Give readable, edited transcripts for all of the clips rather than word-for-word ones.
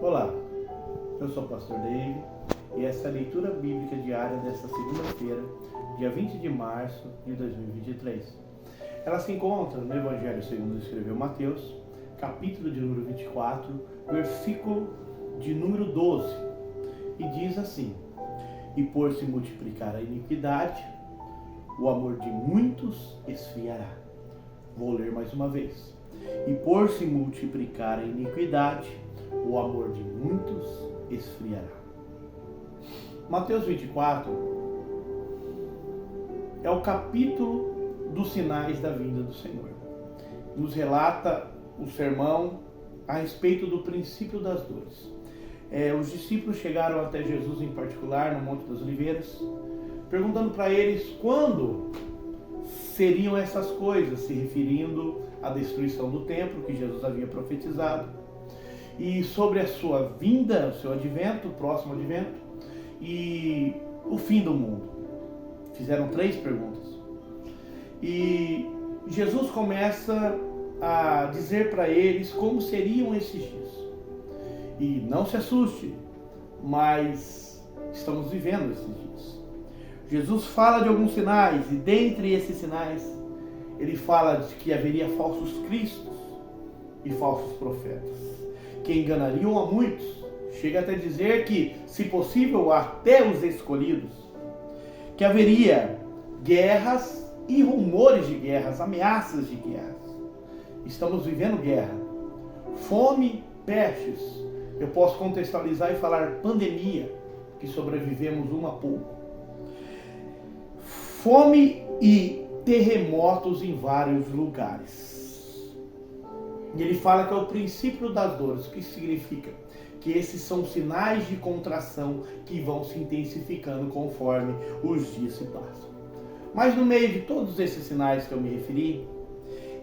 Olá, eu sou o pastor David e essa é a leitura bíblica diária desta segunda-feira, dia 20 de março de 2023. Ela se encontra no Evangelho segundo escreveu Mateus, capítulo de número 24, versículo de número 12, e diz assim: E por se multiplicar a iniquidade, o amor de muitos esfriará. Vou ler mais uma vez. E por se multiplicar a iniquidade, o amor de muitos esfriará. Mateus 24 é o capítulo dos sinais da vinda do Senhor. Nos relata o sermão a respeito do princípio das dores. Os discípulos chegaram até Jesus em particular, no Monte das Oliveiras, perguntando para eles quando seriam essas coisas, se referindo à destruição do templo que Jesus havia profetizado, e sobre a sua vinda, o seu advento, o próximo advento, e o fim do mundo. Fizeram 3 perguntas. E Jesus começa a dizer para eles como seriam esses dias. E não se assuste, mas estamos vivendo esses dias. Jesus fala de alguns sinais, e dentre esses sinais, ele fala de que haveria falsos cristos e falsos profetas, que enganariam a muitos. Chega até dizer que, se possível, até os escolhidos. Que haveria guerras e rumores de guerras, ameaças de guerras. Estamos vivendo guerra. Fome, pestes. Eu posso contextualizar e falar pandemia, que sobrevivemos uma a pouco. Fome e terremotos em vários lugares. E ele fala que é o princípio das dores. O que significa? Que esses são sinais de contração que vão se intensificando conforme os dias se passam. Mas no meio de todos esses sinais que eu me referi,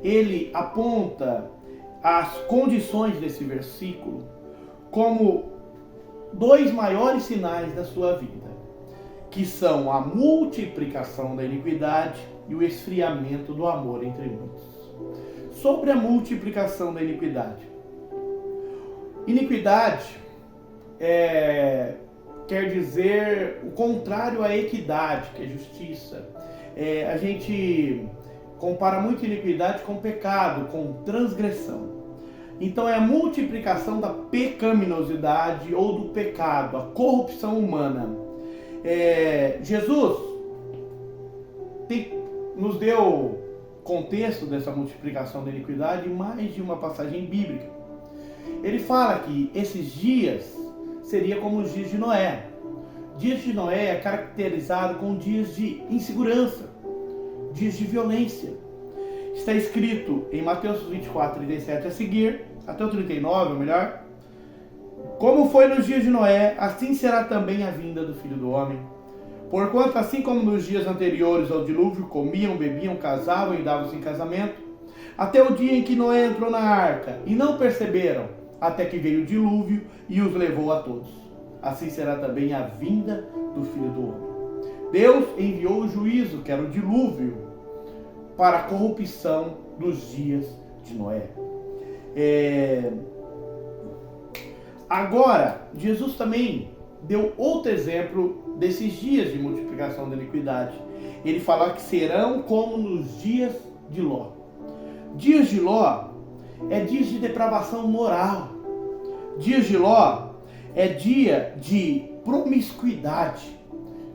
ele aponta as condições desse versículo como 2 maiores sinais da sua vida, que são a multiplicação da iniquidade e o esfriamento do amor entre muitos. Sobre a multiplicação da iniquidade. Iniquidade quer dizer o contrário à equidade, que é justiça. A gente compara muito iniquidade com pecado, com transgressão. Então é a multiplicação da pecaminosidade ou do pecado, a corrupção humana. Jesus nos deu contexto dessa multiplicação da iniquidade em mais de uma passagem bíblica. Ele fala que esses dias seria como os dias de Noé. Dias de Noé é caracterizado com dias de insegurança, dias de violência. Está escrito em Mateus 24, 37 a seguir, até o 39, ou melhor: Como foi nos dias de Noé, assim será também a vinda do Filho do Homem. Porquanto, assim como nos dias anteriores ao dilúvio, comiam, bebiam, casavam e davam-se em casamento, até o dia em que Noé entrou na arca, e não perceberam, até que veio o dilúvio e os levou a todos. Assim será também a vinda do Filho do Homem. Deus enviou o juízo, que era o dilúvio, para a corrupção dos dias de Noé. Agora, Jesus também deu outro exemplo desses dias de multiplicação da iniquidade. Ele fala que serão como nos dias de Ló. Dias de Ló é dias de depravação moral. Dias de Ló é dia de promiscuidade.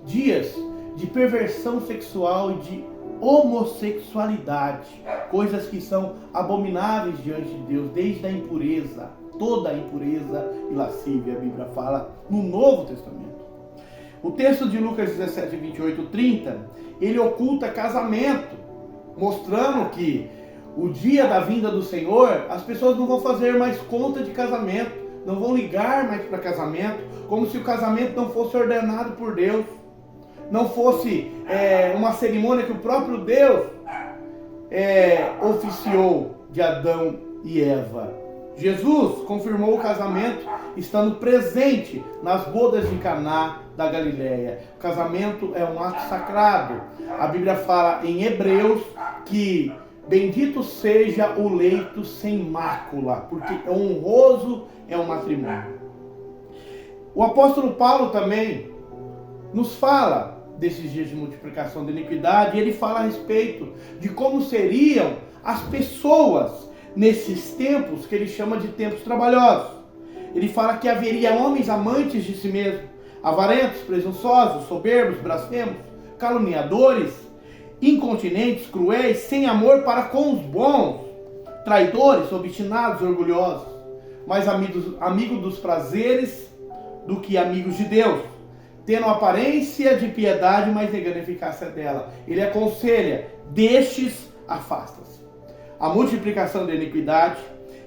Dias de perversão sexual e de homossexualidade. Coisas que são abomináveis diante de Deus, desde a impureza. Toda a impureza e lascívia, a Bíblia fala no Novo Testamento. O texto de Lucas 17, 28, 30, ele oculta casamento, mostrando que o dia da vinda do Senhor, as pessoas não vão fazer mais conta de casamento, não vão ligar mais para casamento, como se o casamento não fosse ordenado por Deus, não fosse uma cerimônia que o próprio Deus oficiou de Adão e Eva. Jesus confirmou o casamento estando presente nas bodas de Caná da Galileia. O casamento é um ato sagrado. A Bíblia fala em Hebreus que Bendito seja o leito sem mácula, porque honroso é o matrimônio. O apóstolo Paulo também nos fala desses dias de multiplicação da iniquidade, e ele fala a respeito de como seriam as pessoas nesses tempos que ele chama de tempos trabalhosos. Ele fala que haveria homens amantes de si mesmos, avarentos, presunçosos, soberbos, blasfemos, caluniadores, incontinentes, cruéis, sem amor para com os bons, traidores, obstinados, orgulhosos, mais amigos dos prazeres do que amigos de Deus, tendo aparência de piedade, mas negando a eficácia dela. Ele aconselha: destes afasta-se. A multiplicação da iniquidade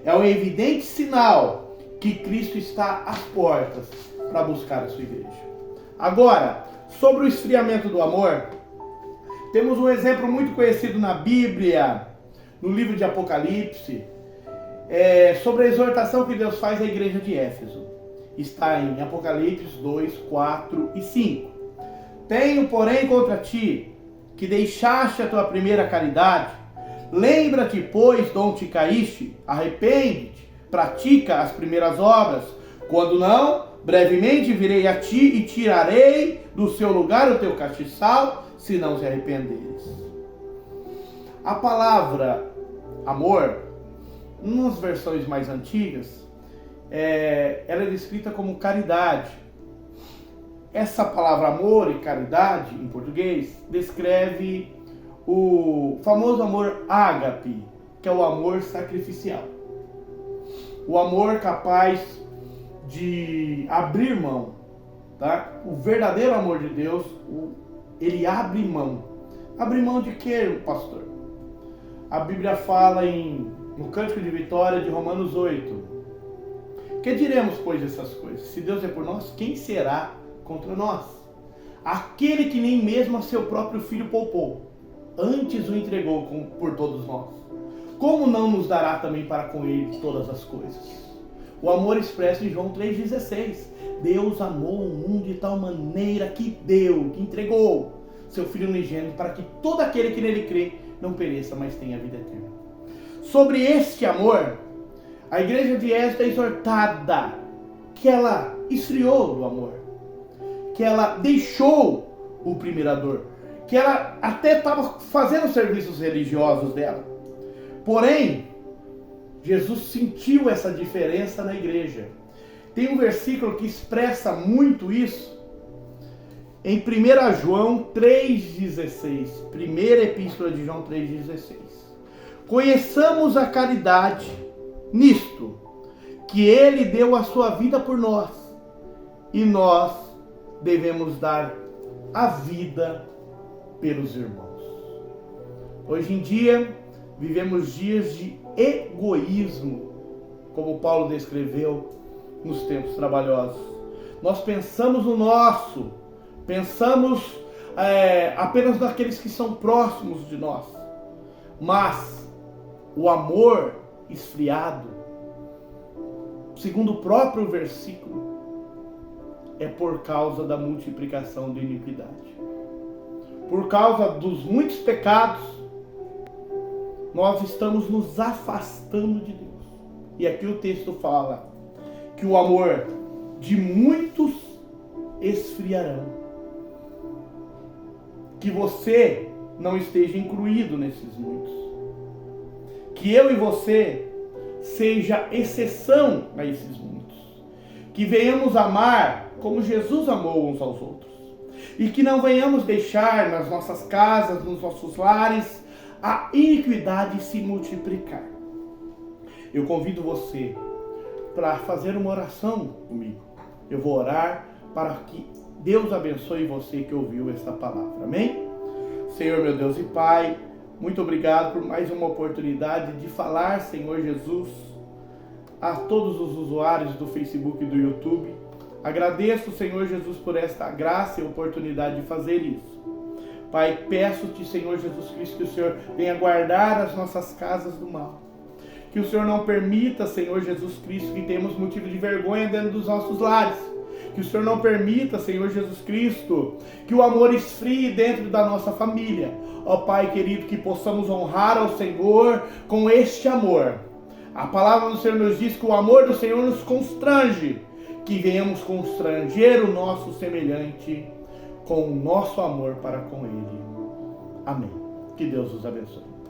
é um evidente sinal que Cristo está às portas para buscar a sua igreja. Agora, sobre o esfriamento do amor, temos um exemplo muito conhecido na Bíblia, no livro de Apocalipse, sobre a exortação que Deus faz à igreja de Éfeso. Está em Apocalipse 2, 4 e 5. Tenho, porém, contra ti, que deixaste a tua primeira caridade. Lembra-te, pois, de onde caíste, arrepende-te, pratica as primeiras obras. Quando não, brevemente virei a ti e tirarei do seu lugar o teu castiçal, se não se arrependeres. A palavra amor, nas versões mais antigas, ela é descrita como caridade. Essa palavra amor e caridade, em português, descreve o famoso amor ágape, que é o amor sacrificial. O amor capaz de abrir mão, tá? O verdadeiro amor de Deus, ele abre mão. Abre mão de quê, pastor? A Bíblia fala no Cântico de Vitória de Romanos 8. Que diremos, pois, dessas coisas? Se Deus é por nós, quem será contra nós? Aquele que nem mesmo a seu próprio filho poupou, antes o entregou por todos nós. Como não nos dará também para com ele todas as coisas? O amor expresso em João 3,16. Deus amou o mundo de tal maneira que deu, que entregou seu Filho unigênito, para que todo aquele que nele crê não pereça, mas tenha vida eterna. Sobre este amor, a igreja de Éfeso é exortada que ela esfriou do amor, que ela deixou o primeiro, que ela até estava fazendo os serviços religiosos dela. Porém, Jesus sentiu essa diferença na igreja. Tem um versículo que expressa muito isso, em 1 João 3,16. Primeira epístola de João 3,16. Conheçamos a caridade nisto, que ele deu a sua vida por nós, e nós devemos dar a vida pelos irmãos. Hoje em dia, vivemos dias de egoísmo, como Paulo descreveu nos tempos trabalhosos. Nós pensamos no nosso, pensamos apenas naqueles que são próximos de nós. Mas o amor esfriado, segundo o próprio versículo, é por causa da multiplicação da iniquidade. Por causa dos muitos pecados, nós estamos nos afastando de Deus. E aqui o texto fala que o amor de muitos esfriarão. Que você não esteja incluído nesses muitos. Que eu e você seja exceção a esses muitos. Que venhamos amar como Jesus amou uns aos outros. E que não venhamos deixar nas nossas casas, nos nossos lares, a iniquidade se multiplicar. Eu convido você para fazer uma oração comigo. Eu vou orar para que Deus abençoe você que ouviu esta palavra. Amém? Senhor, meu Deus e Pai, muito obrigado por mais uma oportunidade de falar, Senhor Jesus, a todos os usuários do Facebook e do YouTube. Agradeço, Senhor Jesus, por esta graça e oportunidade de fazer isso. Pai, peço-te, Senhor Jesus Cristo, que o Senhor venha guardar as nossas casas do mal. Que o Senhor não permita, Senhor Jesus Cristo, que tenhamos motivo de vergonha dentro dos nossos lares. Que o Senhor não permita, Senhor Jesus Cristo, que o amor esfrie dentro da nossa família. Ó Pai querido, que possamos honrar ao Senhor com este amor. A palavra do Senhor nos diz que o amor do Senhor nos constrange, que venhamos constranger o nosso semelhante com o nosso amor para com Ele. Amém. Que Deus os abençoe.